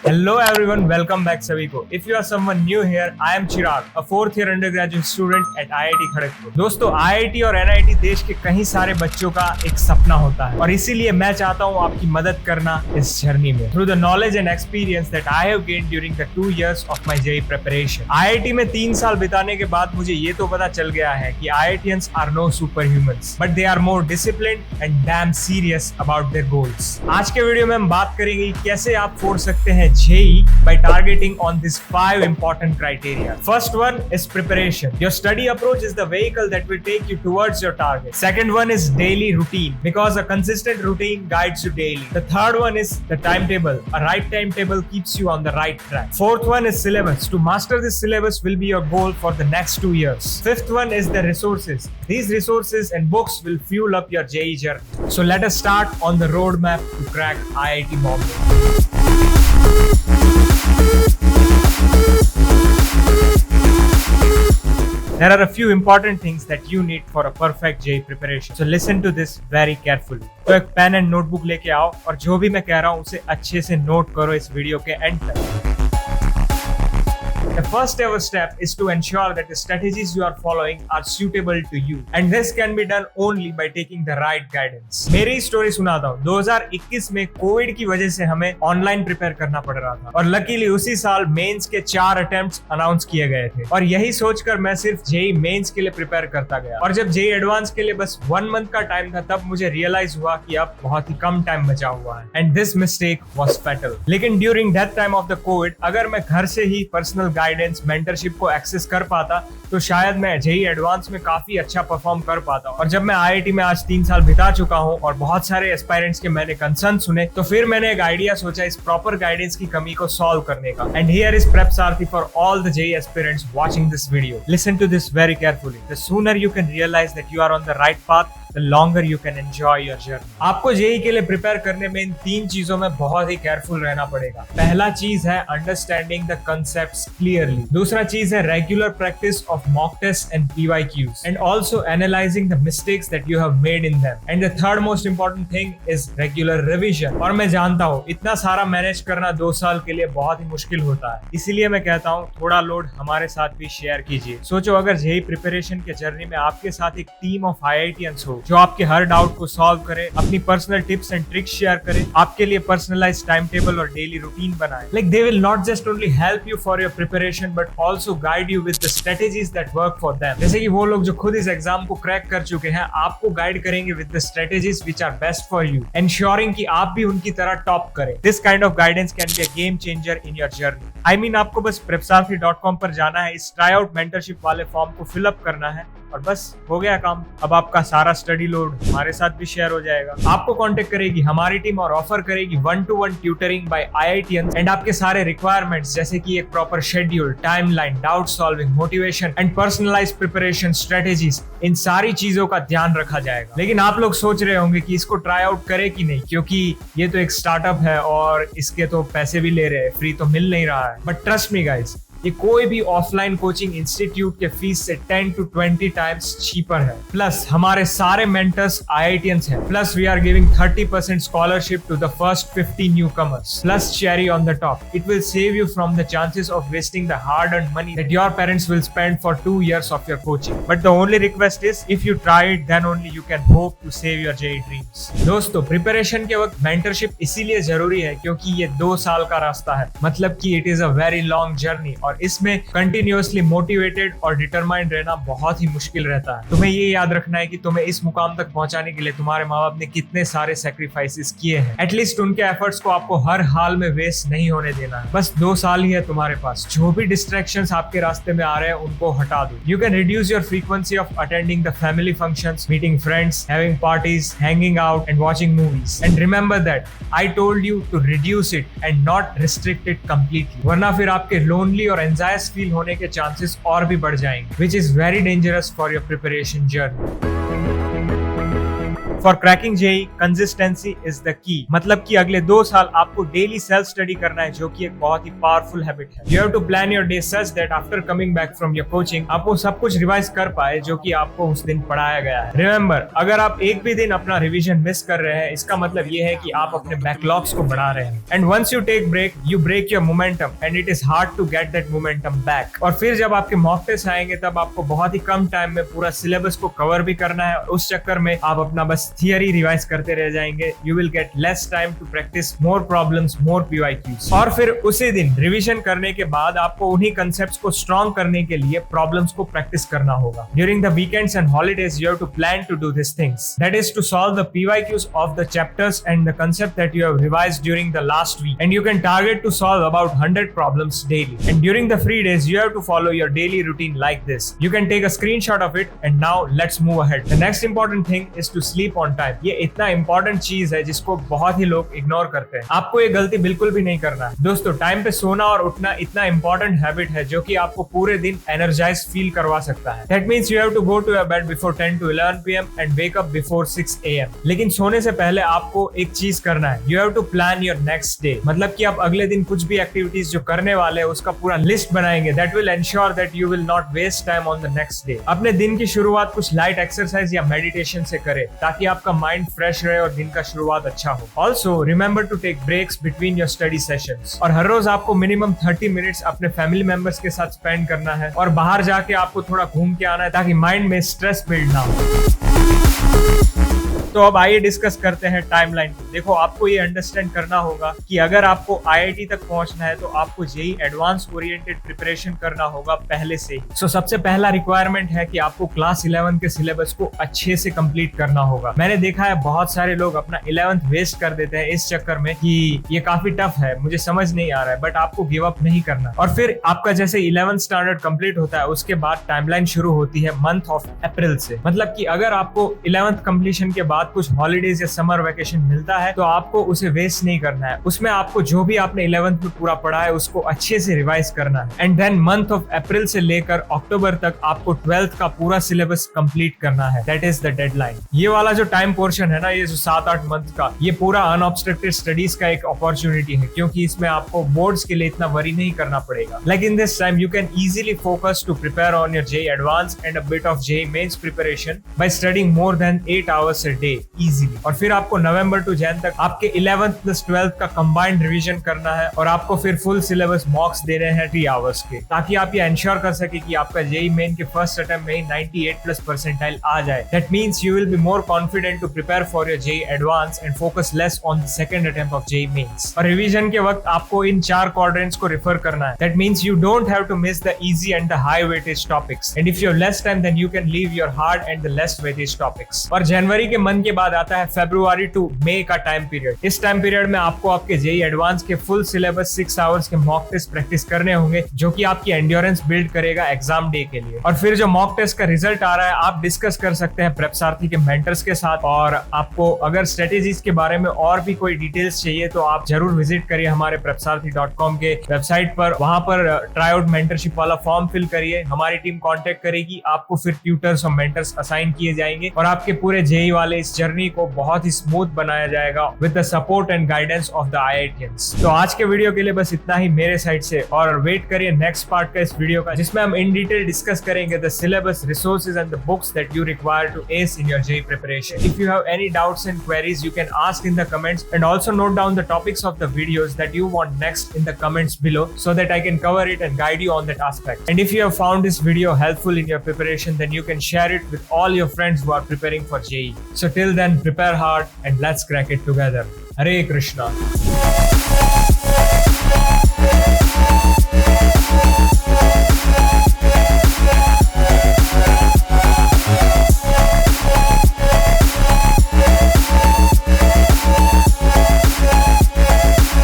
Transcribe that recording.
Hello everyone, welcome back सभी को। If you are someone new here, I am Chirag, a fourth year undergraduate student at IIT Kharagpur. दोस्तों, IIT और NIT देश के कई सारे बच्चों का एक सपना होता है और इसीलिए मैं चाहता हूँ आपकी मदद करना इस जर्नी में। Through the knowledge and experience that I have gained during the 2 years of my JEE preparation, IIT में 3 साल बिताने के बाद मुझे ये तो पता चल गया है कि IITians are no superhumans, but they are more disciplined and damn serious about their goals। आज के वीडियो में हम बात करेंगे कैसे आप फोड़ सकते हैं JEE by targeting on these 5 important criteria. First one is preparation. Your study approach is the vehicle that will take you towards your target. Second one is daily routine, because a consistent routine guides you daily. The third one is the timetable. A right timetable keeps you on the right track. Fourth one is syllabus. To master this syllabus will be your goal for the next 2 years. Fifth one is the resources. These resources and books will fuel up your JEE journey. So let us start on the roadmap to crack IIT Bombay. There are a few important things that you need for a perfect JEE preparation. So listen to this very carefully. तो एक pen and notebook लेके आओ और जो भी मैं कह रहा हूँ उसे अच्छे से नोट करो इस वीडियो के एंड तक। The first ever step is to ensure that the strategies you are following are suitable to you, and this can be done only by taking the right guidance. मेरी story सुनाता हूँ। 2021 में Covid की वजह से हमें online prepare करना पड़ रहा था और लकीली उसी साल मेंस के 4 अटेम्प्ट्स अनाउंस किए गए थे और यही सोचकर मैं सिर्फ JEE मेंस के लिए प्रिपेयर करता गया और जब JEE एडवांस के लिए बस 1 मंथ का टाइम था तब मुझे रियलाइज हुआ कि अब बहुत ही कम टाइम बचा हुआ है and this mistake was fatal. लेकिन during that time of the covid अगर मैं घर से ही पर्सनल गाइडेंस मेंटरशिप को एक्सेस कर पाता तो शायद मैं JEE एडवांस में काफी अच्छा परफॉर्म कर पाता। और जब मैं IIT में आज 3 साल बिता चुका हूं और बहुत सारे एस्पायरेंट्स के मैंने कंसर्न सुने तो फिर मैंने एक आइडिया सोचा इस प्रॉपर गाइडेंस की कमी को सॉल्व करने का। And here is prep Sarathy for all the JEE aspirants watching this video. Listen to this very carefully. The sooner you can realise that you are on the right path, the longer you can enjoy your journey। आपको JEE के लिए prepare करने में इन 3 चीजों में बहुत ही careful रहना पड़ेगा। पहला चीज है अंडरस्टैंडिंग द कंसेप्ट्स क्लियरली। दूसरा चीज है regular practice of mock test and PYQs and also analysing the mistakes that you have made in them. And the third most important thing is regular revision. और मैं जानता हूँ इतना सारा manage करना 2 साल के लिए बहुत ही मुश्किल होता है, इसीलिए मैं कहता हूँ थोड़ा लोड हमारे साथ भी शेयर कीजिए। सोचो अगर JEE प्रिपरेशन के जर्नी में आपके साथ एक टीम ऑफ IITians हो जो आपके हर डाउट को सॉल्व करे, अपनी personal tips and tricks share करे, आपके लिए पर्सनलाइज्ड टाइम टेबल और डेली रूटीन बनाए। Like they will not just only help you for your preparation but also guide you with the strategies that work for them. जैसे कि वो लोग जो खुद इस एग्जाम को क्रैक कर चुके हैं आपको गाइड करेंगे with the strategies which are best for you, ensuring कि आप भी उनकी तरह टॉप करें। This kind of guidance can be a game changer in your journey. I mean आपको बस prepsarathy.com पर जाना है, इस ट्राई आउट मेंटरशिप वाले फॉर्म को फिल अप करना है और बस हो गया काम। अब आपका सारा स्टडी लोड हमारे साथ भी शेयर हो जाएगा। आपको कांटेक्ट करेगी हमारी टीम और ऑफर करेगी 1-to-1 tutoring bye IITians and आपके सारे रिक्वायरमेंट्स जैसे कि एक proper schedule, timeline, doubt solving, motivation and personalised preparation strategies, इन सारी चीजों का ध्यान रखा जाएगा। लेकिन आप लोग सोच रहे होंगे कि इसको ट्राई आउट करे कि नहीं, क्योंकि ये तो एक स्टार्टअप है और इसके तो पैसे भी ले रहे हैं, फ्री तो मिल नहीं रहा है। बट ट्रस्ट मी गाइस, ये कोई भी ऑफलाइन कोचिंग इंस्टीट्यूट के फीस से 10 to 20 टाइम्स चीपर है। प्लस हमारे सारे मेंटर्स IITians हैं। Plus we are giving 30% scholarship to the first 50 newcomers. Plus cherry on the top, it will save you from the chances of wasting the hard earned money that your parents will spend for 2 years of your coaching. But the only request is if you try it then only you can hope to save your JEE dreams. दोस्तों, preparation के वक्त mentorship इसीलिए जरूरी है क्योंकि ये 2 साल का रास्ता है, मतलब कि it is a very long journey और इसमें कंटिन्यूअसली मोटिवेटेड और डिटरमाइंड रहना बहुत ही मुश्किल रहता है। तुम्हें ये याद रखना है कि तुम्हें इस मुकाम तक पहुंचाने के लिए तुम्हारे माँ बाप ने कितने सारे सैक्रिफाइसेस किए हैं। एटलीस्ट उनके एफर्ट्स को आपको हर हाल में वेस्ट नहीं होने देना है। बस 2 साल ही है तुम्हारे पास। जो भी डिस्ट्रैक्शंस आपके रास्ते में आ रहे हैं उनको हटा दो। You can reduce your frequency of attending the family functions, meeting friends, having parties, hanging out and watching movies. And remember that I told you to reduce it and not restrict it completely, वरना फिर आपके lonely और anxiety feel होने के chances और भी बढ़ जाएंगे, which is very dangerous for your preparation journey। For cracking JEE consistency is the key. मतलब कि अगले 2 साल आपको डेली सेल्फ स्टडी करना है, जो कि एक बहुत ही पावरफुल हैबिट है। You have to plan your day such that after coming back from your coaching आप वो सब कुछ रिवाइज कर पाए जो कि आपको उस दिन पढ़ाया गया है। रिमेंबर, अगर आप एक भी दिन अपना रिवीजन मिस कर रहे हैं, इसका मतलब ये है कि आप अपने बैकलॉग्स को बढ़ा रहे हैं। And once you take break you break your momentum and it is hard to get that momentum back. और फिर जब आपके मॉक टेस्ट आएंगे तब आपको बहुत ही कम टाइम में पूरा सिलेबस को कवर भी करना है। उस चक्कर में आप अपना बस थियरी रिवाइज करते रह जाएंगे। You will get less time to practise more problems, more PYQs। और फिर उसी दिन रिवीजन करने के बाद आपको उन्हीं कंसेप्ट्स को स्ट्रॉन्ग करने के लिए प्रॉब्लम्स को प्रैक्टिस करना होगा। During the weekends and holidays you have to plan to do this things, that is to solve the PYQs of the chapters and the concept that you have revised during the last week, and you can target to solve about 100 problems daily. And during the free days you have to follow your daily routine like this. You can take a screenshot of it. And now let's move ahead. The next important thing is to sleep on time. ये इतना important चीज है जिसको बहुत ही लोग ignore करते हैं। आपको ये गलती बिल्कुल भी नहीं करना है। दोस्तों, टाइम पे सोना और उठना इतना इंपॉर्टेंट हैबिट है जो कि आपको पूरे दिन एनर्जाइज फील करवा सकता है। That means you have to go to your bed before 10 to 11 PM and wake up before 6 AM. लेकिन सोने से पहले आपको एक चीज करना है, you have to plan your next day. मतलब कि आप अगले दिन कुछ भी एक्टिविटीज जो करने वाले हैं उसका पूरा लिस्ट बनाएंगे। That will ensure that you will not waste time on the next day. अपने दिन की शुरुआत कुछ लाइट एक्सरसाइज या मेडिटेशन से करें ताकि आपका माइंड फ्रेश रहे और दिन का शुरुआत अच्छा हो। Also remember to take breaks between your study sessions. और हर रोज आपको मिनिमम 30 मिनट्स अपने फैमिली मेंबर्स के साथ स्पेंड करना है और बाहर जाके आपको थोड़ा घूम के आना है ताकि माइंड में स्ट्रेस बिल्ड ना हो। तो अब आइए डिस्कस करते हैं टाइमलाइन। देखो, आपको ये अंडरस्टैंड करना होगा कि अगर आपको IIT तक पहुंचना है तो आपको जेई एडवांस ओरिएंटेड प्रिपरेशन करना होगा पहले से ही। सो सबसे पहला रिक्वायरमेंट है कि आपको क्लास 11 के सिलेबस को अच्छे से कंप्लीट करना होगा। मैंने देखा है बहुत सारे लोग अपना 11th वेस्ट कर देते हैं इस चक्कर में कि ये काफी टफ है, मुझे समझ नहीं आ रहा है, बट आपको गिव अप नहीं करना। और फिर आपका जैसे 11th स्टैंडर्ड कंप्लीट होता है उसके बाद टाइमलाइन शुरू होती है मंथ ऑफ अप्रैल से। मतलब कि अगर आपको 11th कंप्लीशन के बाद कुछ हॉलीडेज या समर वेकेशन मिलता है तो आपको उसे वेस्ट नहीं करना है। उसमें आपको जो भी आपने 11th में पूरा पढ़ा है उसको अच्छे से रिवाइज करना है। And then month of April से लेकर अक्टूबर तक आपको 12th का पूरा सिलेबस कंप्लीट करना है। That is the deadline. ये वाला जो टाइम पोर्शन है ना, ये जो 7-8 मंथ का, ये पूरा अनऑब्स्ट्रक्टेड स्टडीज का एक अपॉर्चुनिटी है क्योंकि इसमें आपको बोर्ड्स के लिए इतना वरी नहीं करना पड़ेगा। Like in this time you can easily focus to prepare on your JEE advance and a bit of JEE mains preparation by studying more than 8 hours a day easily. और फिर आपको नवंबर to Jain तक आपके 11th plus 12th का combined revision करना है और आपको फिर फुल सिलेबस मॉक्स देने हैं 3 hours के, ताकि आप ये इंश्योर कर सके कि आपका जेई मेन के फर्स्ट अटेम्प्ट में ही 98+ परसेंटाइल आ जाए। That means you will be more confident to prepare for your JEE advance and focus less on the second attempt of JEE mains. और रिवीजन के वक्त आपको इन 4 क्वाड्रेंट्स को रेफर करना है। That means you don't have to miss the easy and the high weightage topics, and if you have less time then you can leave your hard and the less weightage topics. और जनवरी के month के बाद आता है फरवरी to मई का time period. इस time period में आपको आपके जेई एडवांस के फुल सिलेबस 6 hours के मॉक टेस्ट प्रैक्टिस करने होंगे, जो कि आपकी एंड्योरेंस बिल्ड करेगा एग्जाम डे के लिए। और फिर जो मॉक टेस्ट का रिजल्ट आ रहा है आप डिस्कस कर सकते हैं प्रेप सारथी के मेंटर्स के साथ। और आपको अगर स्ट्रेटेजीज के बारे में और भी कोई डिटेल्स चाहिए तो आप जरूर विजिट करिए हमारे prepsarathi.com के वेबसाइट पर। वहां पर ट्राई आउट मेंटरशिप वाला फॉर्म फिल करिए, हमारी टीम कांटेक्ट करेगी, आपको फिर ट्यूटर्स और मेंटर्स असाइन किए जाएंगे और आपके पूरे जेई वाले इस जर्नी को बहुत ही स्मूथ बनाया जाएगा with the support and guidance of the IITians। तो आज के वीडियो के लिए बस इतना ही मेरे साइड से, और वेट करिए नेक्स्ट पार्ट का इस वीडियो का, जिसमें हम इन डिटेल डिस्कस करेंगे the syllabus, resources and the books that you require to ace in your JEE preparation. If you have any doubts and queries you can ask in the comments and also note down the topics of the videos that you want next in the comments below so that I can cover it and guide you on that aspect. And if you have found this video helpful in your preparation, then you can share it with all your friends who are preparing for JEE. So till then, prepare hard and let's crack it together. Hare Krishna.